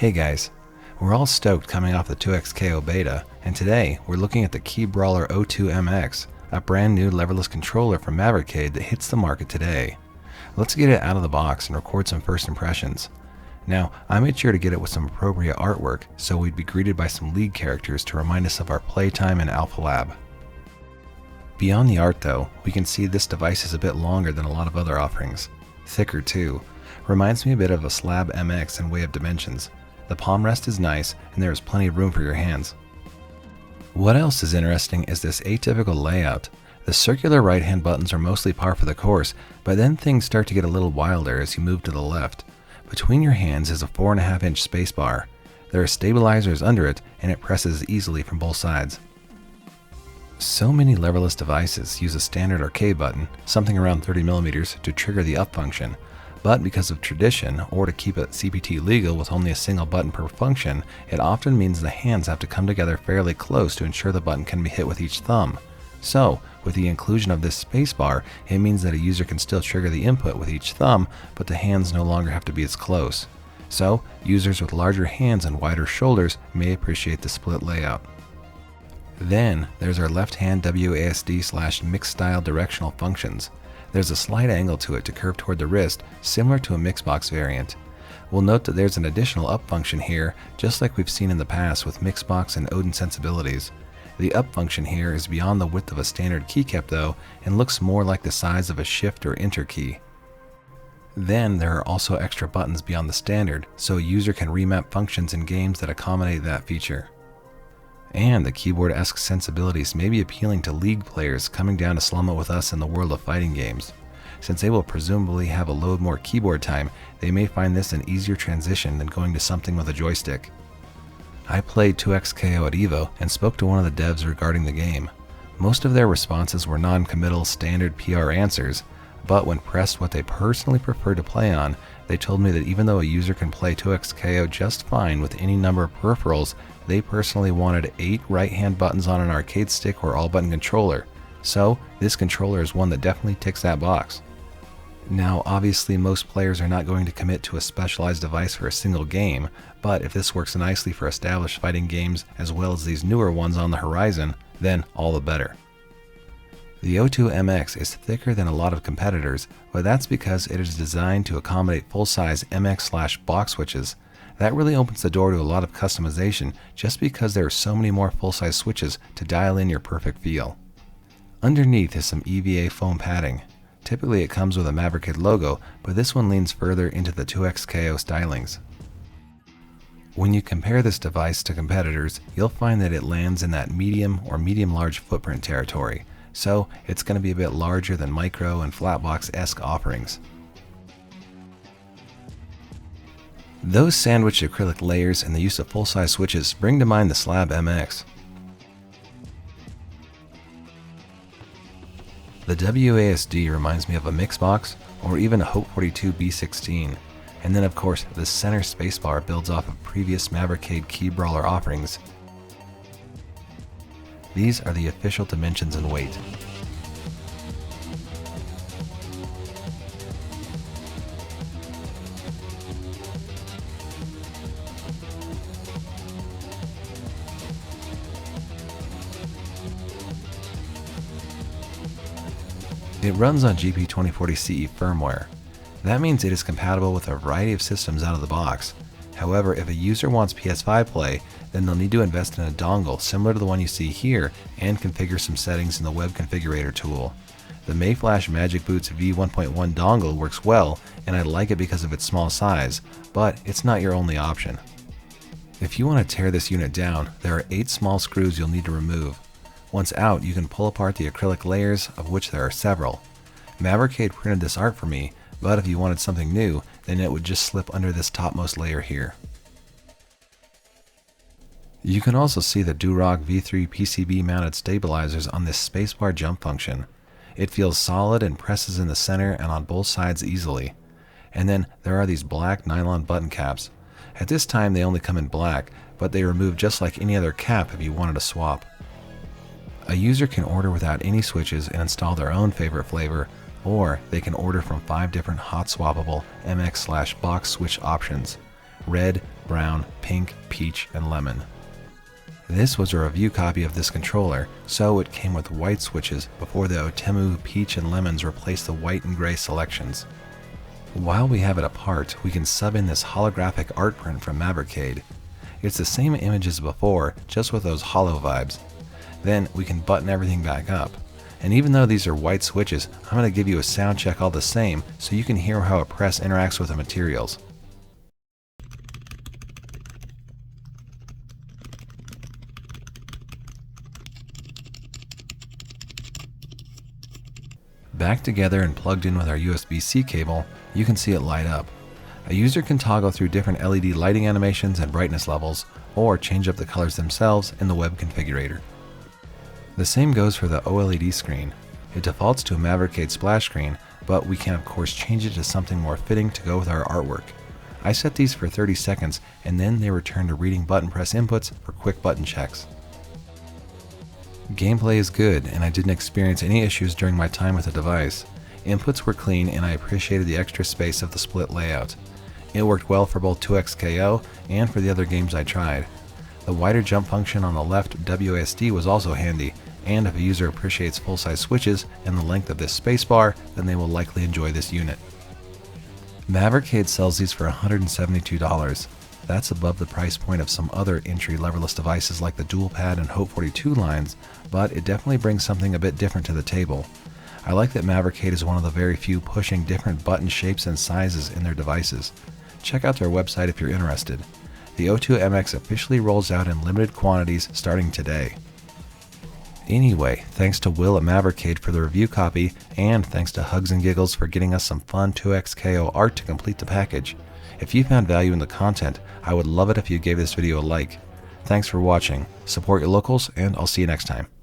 Hey guys, we're all stoked coming off the 2XKO beta, and today we're looking at the Keebbrawler-02MX, a brand new leverless controller from Mavercade that hits the market today. Let's get it out of the box and record some first impressions. Now, I made sure to get it with some appropriate artwork so we'd be greeted by some league characters to remind us of our playtime in Alpha Lab. Beyond the art though, we can see this device is a bit longer than a lot of other offerings. Thicker too. Reminds me a bit of a Slab MX in way of dimensions. The palm rest is nice, and there is plenty of room for your hands. What else is interesting is this atypical layout. The circular right-hand buttons are mostly par for the course, but then things start to get a little wilder as you move to the left. Between your hands is a 4.5-inch spacebar. There are stabilizers under it, and it presses easily from both sides. So many leverless devices use a standard arcade button, something around 30mm, to trigger the up function. But because of tradition, or to keep it CPT legal with only a single button per function, it often means the hands have to come together fairly close to ensure the button can be hit with each thumb. So, with the inclusion of this spacebar, it means that a user can still trigger the input with each thumb, but the hands no longer have to be as close. So, users with larger hands and wider shoulders may appreciate the split layout. Then, there's our left-hand WASD/mix style directional functions. There's a slight angle to it to curve toward the wrist, similar to a Mixbox variant. We'll note that there's an additional up function here, just like we've seen in the past with Mixbox and Odin sensibilities. The up function here is beyond the width of a standard keycap though, and looks more like the size of a shift or enter key. Then there are also extra buttons beyond the standard, so a user can remap functions in games that accommodate that feature. And the keyboard-esque sensibilities may be appealing to League players coming down to slum it with us in the world of fighting games. Since they will presumably have a load more keyboard time, they may find this an easier transition than going to something with a joystick. I played 2XKO at EVO and spoke to one of the devs regarding the game. Most of their responses were non-committal standard PR answers, but when pressed what they personally prefer to play on, they told me that even though a user can play 2XKO just fine with any number of peripherals, they personally wanted 8 right-hand buttons on an arcade stick or all-button controller. So, this controller is one that definitely ticks that box. Now, obviously most players are not going to commit to a specialized device for a single game, but if this works nicely for established fighting games as well as these newer ones on the horizon, then all the better. The 02MX is thicker than a lot of competitors, but that's because it is designed to accommodate full-size MX/box switches. That really opens the door to a lot of customization just because there are so many more full-size switches to dial in your perfect feel. Underneath is some EVA foam padding. Typically it comes with a Mavercade logo, but this one leans further into the 2XKO stylings. When you compare this device to competitors, you'll find that it lands in that medium or medium-large footprint territory, so it's going to be a bit larger than micro and flatbox-esque offerings. Those sandwiched acrylic layers and the use of full-size switches bring to mind the Slab MX. The WASD reminds me of a Mixbox or even a Hope 42 B16, and then of course the center spacebar builds off of previous Mavercade Keebbrawler offerings. These are the official dimensions and weight. It runs on GP2040 CE firmware. That means it is compatible with a variety of systems out of the box. However, if a user wants PS5 play, then they'll need to invest in a dongle similar to the one you see here and configure some settings in the web configurator tool. The Mayflash Magic Boots V1.1 dongle works well, and I like it because of its small size, but it's not your only option. If you want to tear this unit down, there are 8 small screws you'll need to remove. Once out, you can pull apart the acrylic layers, of which there are several. Mavercade printed this art for me, but if you wanted something new, then it would just slip under this topmost layer here. You can also see the Durock V3 PCB mounted stabilizers on this spacebar jump function. It feels solid and presses in the center and on both sides easily. And then there are these black nylon button caps. At this time they only come in black, but they remove just like any other cap if you wanted to swap. A user can order without any switches and install their own favorite flavor, or they can order from 5 different hot swappable MX/box switch options. red, brown, pink, peach, and lemon. This was a review copy of this controller, so it came with white switches before the Otemu peach and lemons replaced the white and gray selections. While we have it apart, we can sub in this holographic art print from Mavercade. It's the same image as before, just with those hollow vibes. Then we can button everything back up. And even though these are white switches, I'm going to give you a sound check all the same so you can hear how a press interacts with the materials. Back together and plugged in with our USB-C cable, you can see it light up. A user can toggle through different LED lighting animations and brightness levels, or change up the colors themselves in the web configurator. The same goes for the OLED screen. It defaults to a Mavercade splash screen, but we can of course change it to something more fitting to go with our artwork. I set these for 30 seconds and then they return to reading button press inputs for quick button checks. Gameplay is good and I didn't experience any issues during my time with the device. Inputs were clean and I appreciated the extra space of the split layout. It worked well for both 2XKO and for the other games I tried. The wider jump function on the left WASD was also handy, and if a user appreciates full-size switches and the length of this spacebar, then they will likely enjoy this unit. Mavercade sells these for $172. That's above the price point of some other entry leverless devices like the DualPad and Hope 42 lines, but it definitely brings something a bit different to the table. I like that Mavercade is one of the very few pushing different button shapes and sizes in their devices. Check out their website if you're interested. The O2MX officially rolls out in limited quantities starting today. Anyway, thanks to Will at Mavercade for the review copy, and thanks to Hugs and Giggles for getting us some fun 2XKO art to complete the package. If you found value in the content, I would love it if you gave this video a like. Thanks for watching, support your locals, and I'll see you next time.